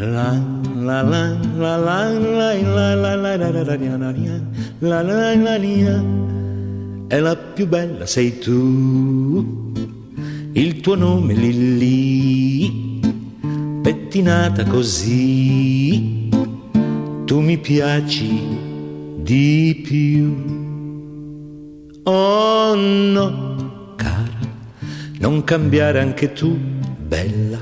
La la la la la la la la la la la la la la, è la più bella sei tu, il tuo nome Lillì, pettinata così, tu mi piaci di più. Oh no, cara, non cambiare anche tu, bella,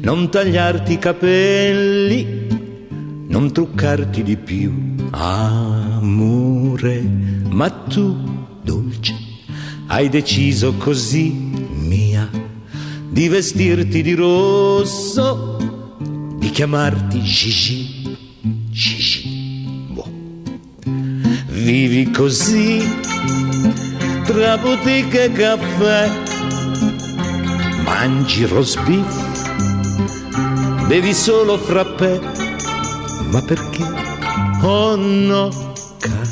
non tagliarti i capelli, non truccarti di più, amore, ma tu, dolce, hai deciso così, mia, di vestirti di rosso, di chiamarti Gigi, Gigi, boh. Vivi così, tra boutique e caffè, mangi roast beef, bevi solo frappè, ma perché? Oh no, cara,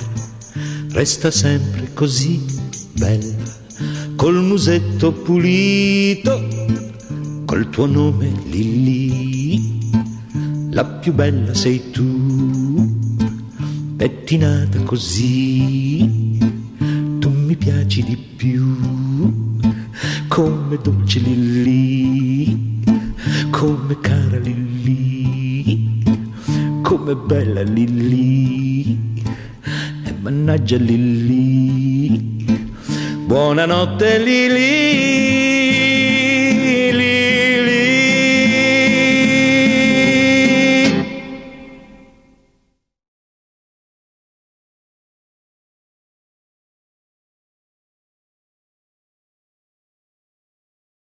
resta sempre così bella, col musetto pulito, col tuo nome Lillì, la più bella sei tu, pettinata così, tu mi piaci di più, come dolce Lillì, come cara Lillì, come bella Lillì, e mannaggia Lillì, buonanotte Lillì.